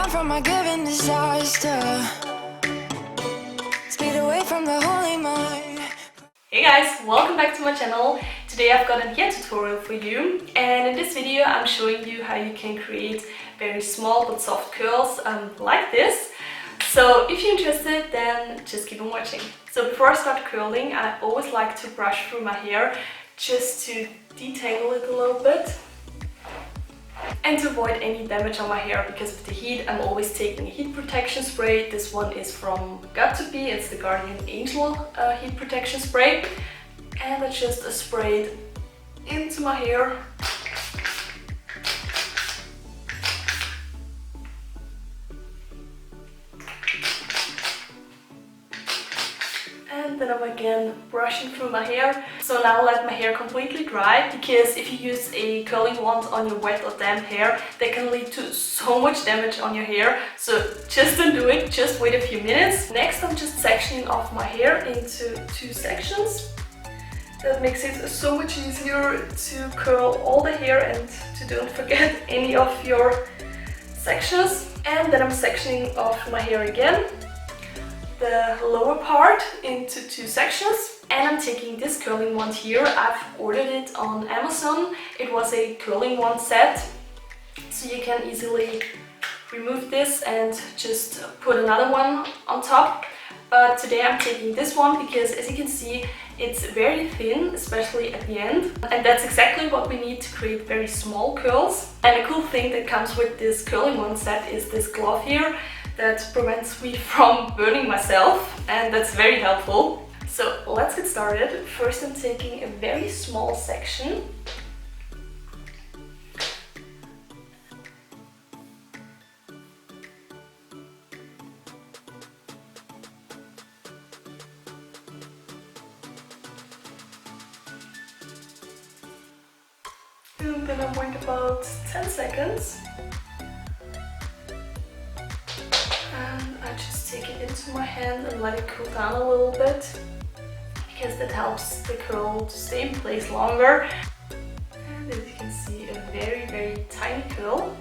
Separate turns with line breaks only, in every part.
run from my given disaster. Speed away from the holy mind.
Hey guys, welcome back to my channel. Today I've got a hair tutorial for you, and in this video I'm showing you how you can create very small but soft curls like this. So if you're interested, then just keep on watching. So before I start curling, I always like to brush through my hair just to detangle it a little bit and to avoid any damage on my hair because of the heat. I'm always taking a heat protection spray. This one is from Got2b, it's the Guardian Angel heat protection spray, and I just spray it into my hair. And then I'm again brushing through my hair. So now let my hair completely dry, because if you use a curling wand on your wet or damp hair, that can lead to so much damage on your hair. So just don't do it, just wait a few minutes. Next I'm just sectioning off my hair into two sections. That makes it so much easier to curl all the hair and to don't forget any of your sections. And then I'm sectioning off my hair again, the lower part into two sections, and I'm taking this curling wand here. I've ordered it on Amazon. It was a curling wand set, so you can easily remove this and just put another one on top. But today I'm taking this one because, as you can see, it's very thin, especially at the end, and that's exactly what we need to create very small curls. And a cool thing that comes with this curling wand set is this glove here that prevents me from burning myself, and that's very helpful. So let's get started. First I'm taking a very small section. And then I wait about 10 seconds. And I just take it into my hand and let it cool down a little bit, because that helps the curl to stay in place longer. And as you can see, a very tiny curl.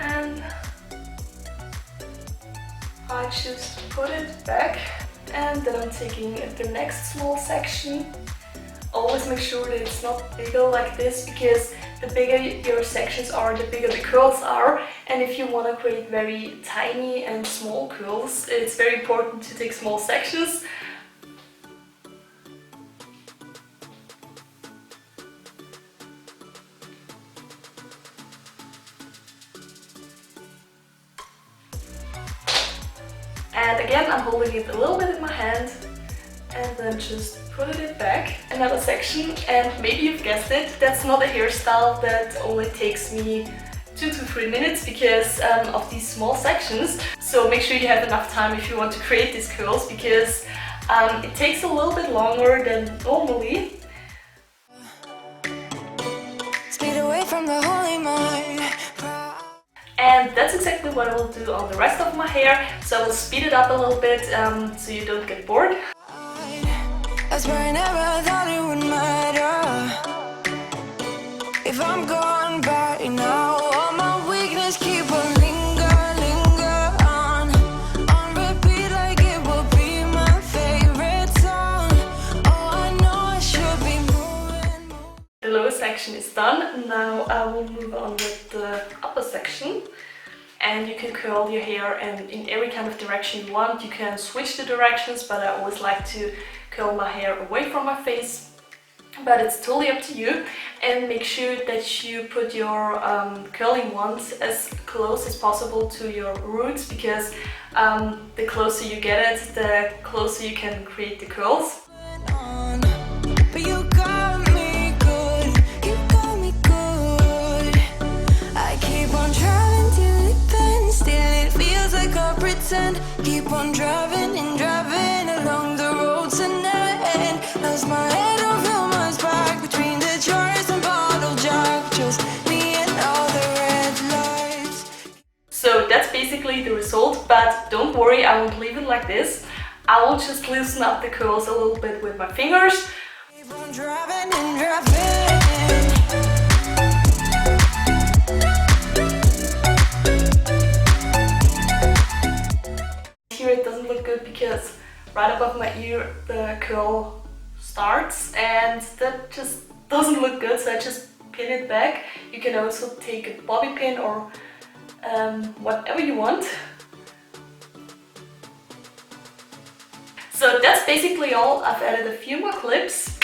And I just put it back, and then I'm taking the next small section. Always make sure that it's not bigger like this, because the bigger your sections are, the bigger the curls are. And if you want to create very tiny and small curls, it's very important to take small sections. And again, I'm holding it a little bit in my hand, and then just put it back. Another section, and maybe you've guessed it, that's not a hairstyle that only takes me 2 to 3 minutes because of these small sections. So make sure you have enough time if you want to create these curls, because it takes a little bit longer than normally.
Speed away from the holy mind.
And that's exactly what I will do on the rest of my hair. So I will speed it up a little bit so you don't get bored.
That's why I never thought it would matter if I'm gone by now. All my weakness keep on linger on repeat, like it will be my favorite song. Oh, I know I should be moving.
The lower section is done. Now I will move on with the upper section. And you can curl your hair in every kind of direction you want. You can switch the directions, but I always like to curl my hair away from my face. But it's totally up to you. And make sure that you put your curling wand as close as possible to your roots, because the closer you get it, the closer you can create the curls.
But you got me good, you got me good. I keep on driving till it bends, still it feels like I pretend. Keep on driving and driving along the road to never end. Lost my head on Filmora's back between the jars and bottle jack. Just me and all the red lights.
So that's basically the result, but don't worry, I won't leave it like this. I will just loosen up the curls a little bit with my fingers.
Keep on driving and driving.
right above my ear the curl starts, and that just doesn't look good, so I just pin it back. You can also take a bobby pin or whatever you want. So that's basically all. I've added a few more clips.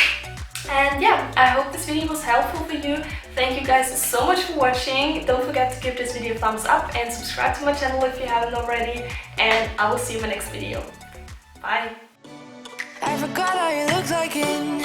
And yeah, I hope this video was helpful for you. Thank you guys so much for watching. Don't forget to give this video a thumbs up and subscribe to my channel if you haven't already. And I will see you in my next video. Bye!
I forgot how you looked like in